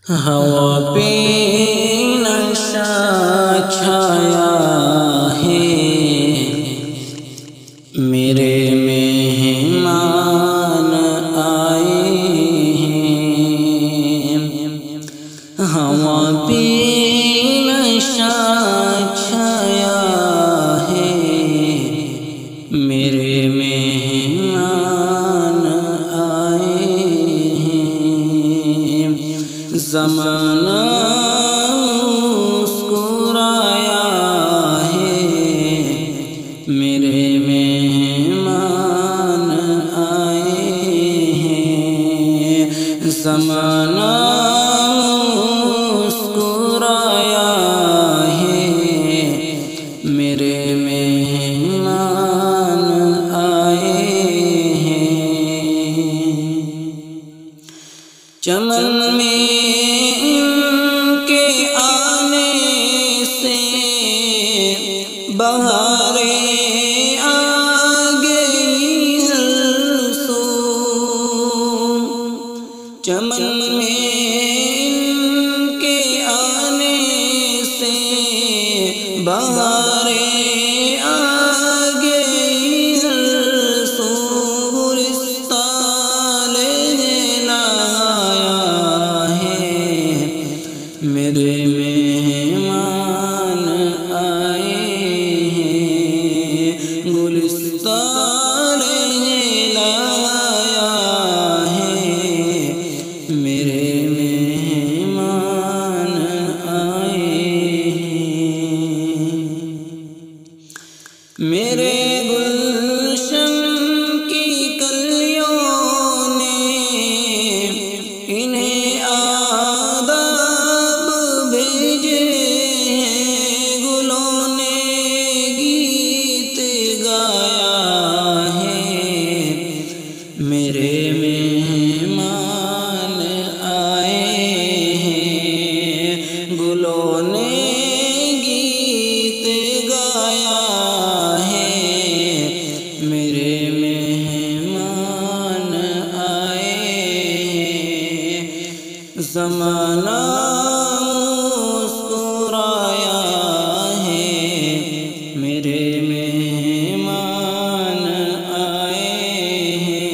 ہوا پہ نشہ چھایا ہے، میرے مہمان آئے ہیں۔ ہوا پہ نشہ چھایا ہے، میرے مہمان آئے ہیں۔ زمانہ مسکرایا ہے، میرے مہمان آئے ہیں۔ زمانہ مسکرایا ہے، میرے مہمان آئے ہیں۔ چمن میں بہاریں آ گئی سو، چمن میں ان کے آنے سے بہاریں آ گئی سو۔ گلستان لینا آیا ہے، میرے مہمان آئے ہیں۔ گلستان لایا ہے، میرے مہمان آئے ہیں۔ میرے گلشن کی کلیوں نے انہیں آداب بھیجے ہیں، گلوں نے گیت گایا ہے، میرے مہمان آئے ہیں۔ گلوں نے گیت گایا ہے، میرے مہمان آئے ہیں۔ زمانہ مسکرایا ہے، میرے مہمان آئے ہیں۔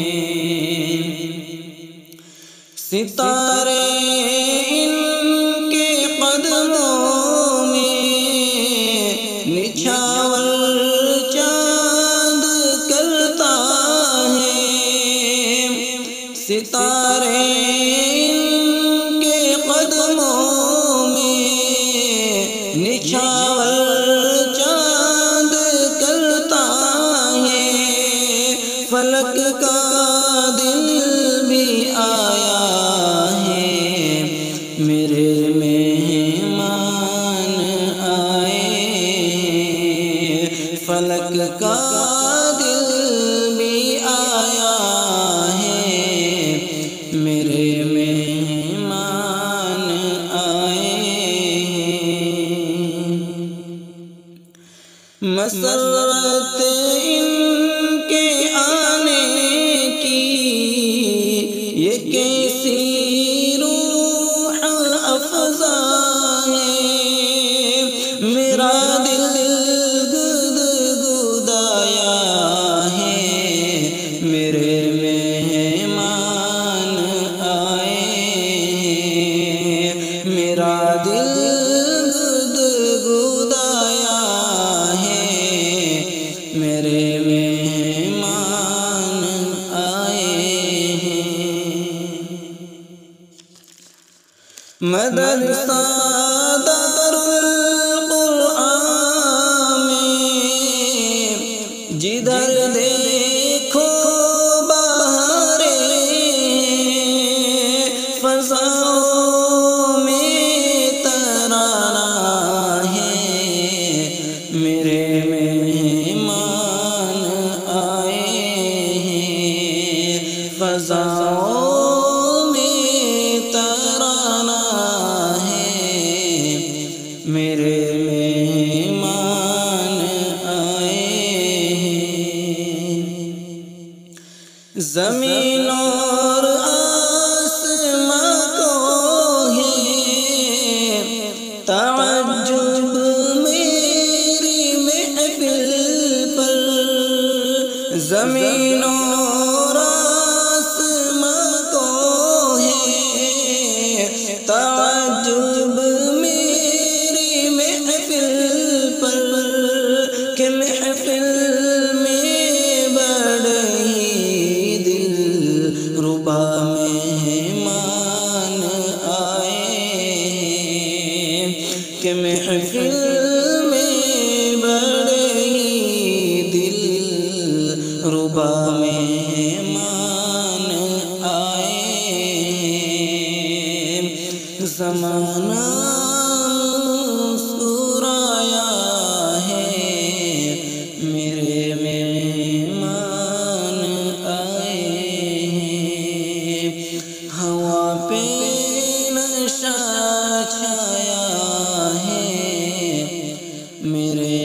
ستارے ان کے قدموں میں نچھاور چاند کرتا ہے، ستارے ان کے قدموں میں نچھاور چاند کرتا ہے۔ فلک کا دل بھی آیا ہے، میرے مہمان آئے ہیں۔ فلک کا دل بھی آیا ہے، میرے مہمان آئے ہیں۔ مسرت ان کے آنے کی یہ کیسی روح افزا ہے، میرا دل گدگدایا ہے، میرے مہمان آئے ہیں۔ میرا دل گدگدایا ہے، میرے مہمان آئے ہیں۔ مدرسہ دار القرآن میں جدھر دیکھو بہاریں، فضاؤں میں ترانہ ہے، میرے مہمان آئے ہیں۔ فضاؤں میں ترانہ ہے، میرے مہمان آئے ہیں۔ زمین اور آسمان کو زمین اور آسمان کو ہے تعجب میری محفل پر کہ محفل میں بڑے دل ربا مہمان آئے کہ محفل میں بڑے دل ربا مہمان آئے زمانہ مسکرایا ہے میرے مہمان آئے ہوا پہ نشہ چھایا ہے میرے